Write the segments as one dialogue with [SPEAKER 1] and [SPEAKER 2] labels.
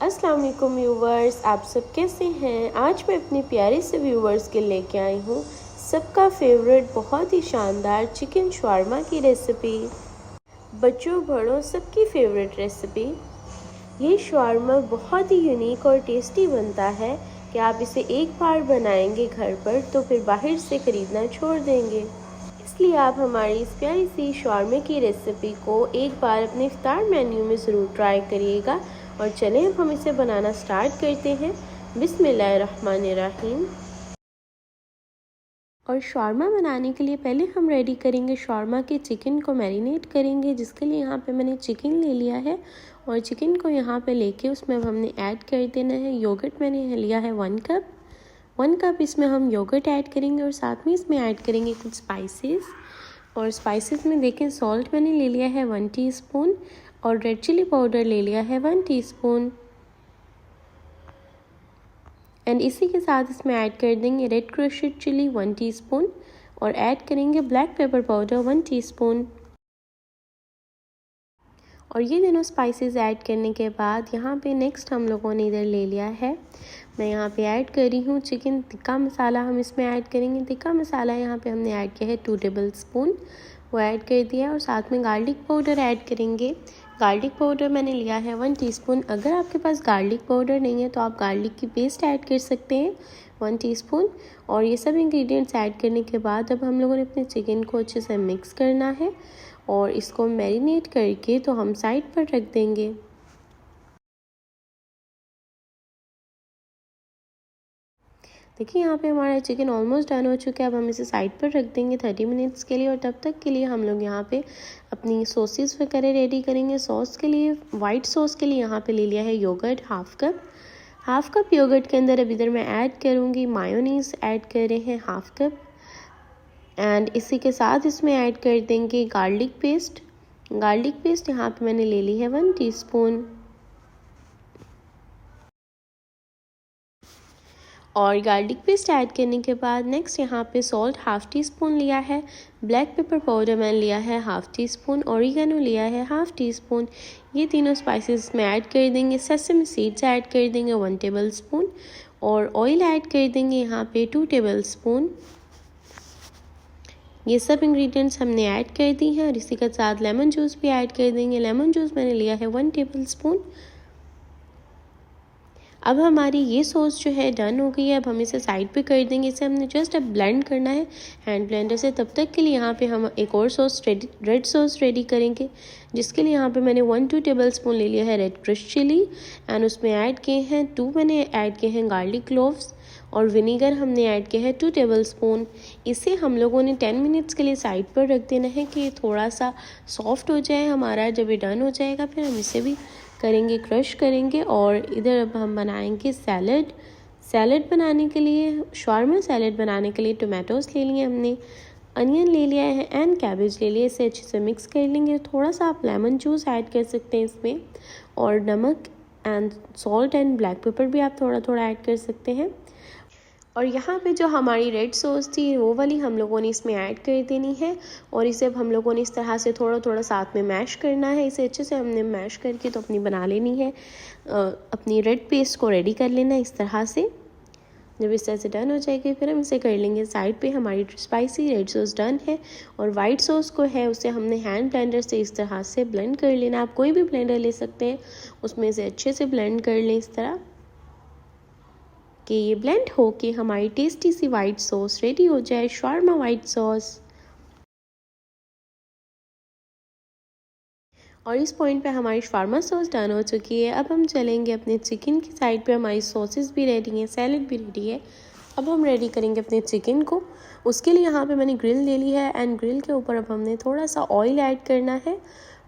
[SPEAKER 1] अस्सलाम वालेकुम व्यूवर्स, आप सब कैसे हैं। आज मैं अपने प्यारे से व्यूवर्स के लेके आई हूँ सबका फेवरेट बहुत ही शानदार चिकन शवारमा की रेसिपी। बच्चों बड़ों सबकी फेवरेट रेसिपी। ये शवारमा बहुत ही यूनिक और टेस्टी बनता है कि आप इसे एक बार बनाएंगे घर पर तो फिर बाहर से ख़रीदना छोड़ देंगे। इसलिए आप हमारी इस प्यारी सी शवारमे की रेसिपी को एक बार अपने इफ्तार मेन्यू में ज़रूर ट्राई करिएगा। और चलें अब हम इसे बनाना स्टार्ट करते हैं। बिस्मिल्लाहिर्रहमानिर्रहीम। और शवारमा बनाने के लिए पहले हम रेडी करेंगे शवारमा के चिकन को मैरिनेट करेंगे, जिसके लिए यहाँ पे मैंने चिकन ले लिया है। और चिकन को यहाँ पे लेके उसमें अब हमने ऐड कर देना है योगर्ट। मैंने लिया है 1 कप इसमें हम योगर्ट ऐड करेंगे और साथ में इसमें ऐड करेंगे कुछ स्पाइसेस। और स्पाइसेस में देखें सॉल्ट मैंने ले लिया है 1 टीस्पून और रेड चिली पाउडर ले लिया है 1 टीस्पून। एंड इसी के साथ इसमें ऐड कर देंगे रेड क्रशड चिली 1 टीस्पून और ऐड करेंगे ब्लैक पेपर पाउडर 1 टीस्पून। और ये दोनों स्पाइसेस ऐड करने के बाद यहाँ पे नेक्स्ट हम लोगों ने इधर ले लिया है, मैं यहाँ पे ऐड कर रही हूँ चिकन टिक्का मसाला। हम इसमें ऐड करेंगे टिक्का मसाला, यहाँ पे हमने ऐड किया है 2 टेबल स्पून, वो ऐड कर दिया है। और साथ में गार्लिक पाउडर ऐड करेंगे। गार्लिक पाउडर मैंने लिया है 1 टीस्पून। अगर आपके पास गार्लिक पाउडर नहीं है तो आप गार्लिक की पेस्ट ऐड कर सकते हैं 1 टीस्पून। और ये सब इंग्रेडिएंट्स ऐड करने के बाद अब हम लोगों ने अपने चिकन को अच्छे से मिक्स करना है और इसको मैरिनेट करके तो हम साइड पर रख देंगे। देखिए यहाँ पे हमारा चिकन ऑलमोस्ट डन हो चुका है। अब हम इसे साइड पर रख देंगे 30 मिनट्स के लिए। और तब तक के लिए हम लोग यहाँ पे अपनी सॉसेस वगैरह रेडी करेंगे। सॉस के लिए वाइट सॉस के लिए यहाँ पे ले लिया है योगर्ट हाफ कप योगर्ट के अंदर अब इधर मैं ऐड करूँगी मायोनीज़, ऐड कर रहे हैं हाफ कप। एंड इसी के साथ इसमें ऐड कर देंगे गार्लिक पेस्ट यहाँ पे मैंने ले ली है 1 टीस्पून। और गार्लिक पेस्ट ऐड करने के बाद नेक्स्ट यहाँ पे सॉल्ट हाफ टी स्पून लिया है, ब्लैक पेपर पाउडर मैंने लिया है हाफ टी स्पून, ऑरिगेनो लिया है हाफ टी स्पून। ये तीनों स्पाइसेस में ऐड कर देंगे। सेसम सीड्स ऐड कर देंगे 1 टेबल स्पून और ऑयल ऐड कर देंगे यहाँ पे 2 टेबल स्पून। ये सब इंग्रेडिएंट्स हमने ऐड कर दी हैं। और इसी के साथ लेमन जूस भी ऐड कर देंगे। लेमन जूस मैंने लिया है 1 टेबल स्पून। अब हमारी ये सॉस जो है डन हो गई है। अब हम इसे साइड पे कर देंगे। इसे हमने जस्ट अब ब्लेंड करना है हैंड ब्लेंडर से। तब तक के लिए यहाँ पे हम एक और सॉस रेड सॉस रेडी करेंगे, जिसके लिए यहाँ पे मैंने 1-2 टेबल स्पून ले लिया है रेड क्रश चिली एंड उसमें ऐड किए हैं 2 मैंने ऐड किए हैं गार्लिक क्लोव्स और विनीगर हमने ऐड किया है 2 टेबल स्पून। इसे हम लोगों ने 10 मिनट्स के लिए साइड पर रख देना है कि ये थोड़ा सा सॉफ्ट हो जाए हमारा। जब ये डन हो जाएगा फिर हम इसे भी करेंगे क्रश करेंगे। और इधर अब हम बनाएंगे सैलड बनाने के लिए, शवारमा सैलड बनाने के लिए टोमेटोज़ ले लिए हमने, अनियन ले लिया है एंड कैबेज ले लिए। इसे अच्छे से मिक्स कर लेंगे। थोड़ा सा आप लेमन जूस ऐड कर सकते हैं इसमें और नमक and salt and black pepper भी आप थोड़ा थोड़ा ऐड कर सकते हैं। और यहाँ पे जो हमारी रेड सॉस थी वो वाली हम लोगों ने इसमें ऐड कर देनी है। और इसे अब हम लोगों ने इस तरह से थोड़ा थोड़ा साथ में मैश करना है। इसे अच्छे से हमने मैश करके तो अपनी बना लेनी है, अपनी रेड पेस्ट को रेडी कर लेना है इस तरह से। जब इस तरह से डन हो जाएगी फिर हम इसे कर लेंगे साइड पे। हमारी स्पाइसी रेड सॉस डन है। और वाइट सॉस को है उसे हमने हैंड ब्लेंडर से इस तरह से ब्लेंड कर लेना। आप कोई भी ब्लेंडर ले सकते हैं, उसमें से अच्छे से ब्लेंड कर लें इस तरह कि ये ब्लेंड हो के हमारी टेस्टी सी वाइट सॉस रेडी हो जाए, शवारमा वाइट सॉस। और इस पॉइंट पे हमारी शवारमा सॉस डन हो चुकी है। अब हम चलेंगे अपने चिकन की साइड पे। हमारी सॉसेस भी रेडी हैं, सैलड भी रेडी है। अब हम रेडी करेंगे अपने चिकन को। उसके लिए यहाँ पे मैंने ग्रिल ले ली है एंड ग्रिल के ऊपर अब हमने थोड़ा सा ऑयल ऐड करना है।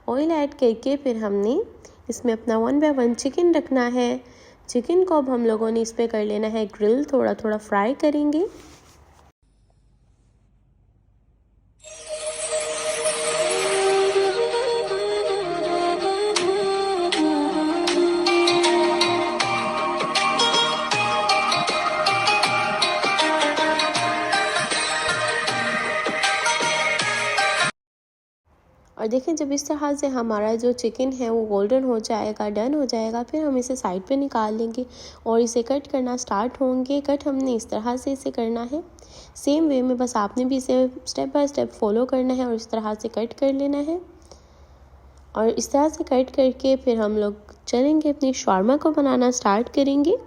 [SPEAKER 1] ऑयल ऐड करके फिर हमने इसमें अपना 1 बाय 1 चिकन रखना है। चिकन को अब हम लोगों ने इस पर कर लेना है ग्रिल, थोड़ा थोड़ा फ्राई करेंगे। और देखें जब इस तरह से हमारा जो चिकन है वो गोल्डन हो जाएगा, डन हो जाएगा, फिर हम इसे साइड पे निकाल लेंगे और इसे कट करना स्टार्ट होंगे। कट हमने इस तरह से इसे करना है, सेम वे में बस आपने भी इसे स्टेप बाय स्टेप फॉलो करना है और इस तरह से कट कर लेना है। और इस तरह से कट करके फिर हम लोग चलेंगे अपनी शॉर्मा को बनाना स्टार्ट करेंगे।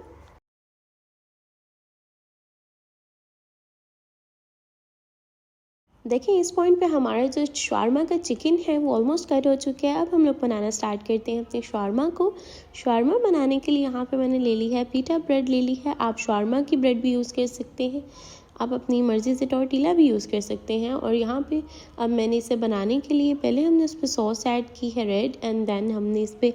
[SPEAKER 1] देखिए इस पॉइंट पे हमारा जो शॉर्मा का चिकन है वो ऑलमोस्ट कट हो चुका है। अब हम लोग बनाना स्टार्ट करते हैं अपने शॉर्मा को। शॉर्मा बनाने के लिए यहाँ पे मैंने ले ली है पीटा ब्रेड ले ली है। आप शॉर्मा की ब्रेड भी यूज़ कर सकते हैं, आप अपनी मर्ज़ी से टॉर्टिला भी यूज़ कर सकते हैं। और यहाँ पे अब मैंने इसे बनाने के लिए पहले हमने उस पर सॉस ऐड की है रेड, एंड देन हमने इस पर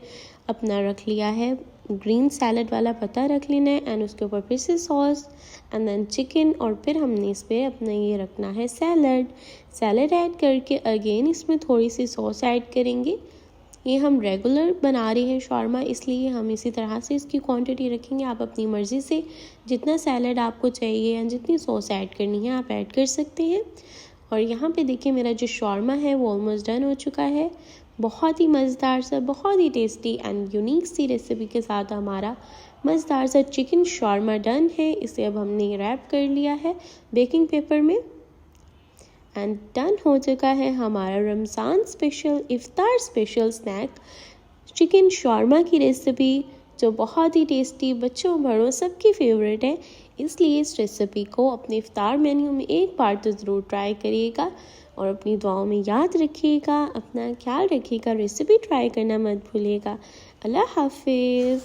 [SPEAKER 1] अपना रख लिया है ग्रीन सैलड वाला पत्ता रख लेना है, एंड उसके ऊपर फिर से सॉस एंड देन चिकन, और फिर हमने इस पर अपना ये रखना है सैलड ऐड करके अगेन इसमें थोड़ी सी सॉस ऐड करेंगे। ये हम रेगुलर बना रहे हैं शॉर्मा, इसलिए हम इसी तरह से इसकी क्वांटिटी रखेंगे। आप अपनी मर्ज़ी से जितना सैलड आपको चाहिए या जितनी सॉस ऐड करनी है आप ऐड कर सकते हैं। और यहाँ पे देखिए मेरा जो शॉर्मा है वो ऑलमोस्ट डन हो चुका है। बहुत ही मज़ेदार सा, बहुत ही टेस्टी एंड यूनिक सी रेसिपी के साथ हमारा मज़ेदार सा चिकन शॉर्मा डन है। इसे अब हमने रैप कर लिया है बेकिंग पेपर में, एंड डन हो चुका है हमारा रमज़ान स्पेशल इफ्तार स्पेशल स्नैक चिकन शॉर्मा की रेसिपी, जो बहुत ही टेस्टी, बच्चों बड़ों सबकी फेवरेट है। इसलिए इस रेसिपी को अपने इफ्तार मेन्यू में एक बार तो ज़रूर ट्राई करिएगा और अपनी दुआओं में याद रखिएगा। अपना ख्याल रखिएगा, रेसिपी ट्राई करना मत भूलिएगा। अल्लाह हाफिज़।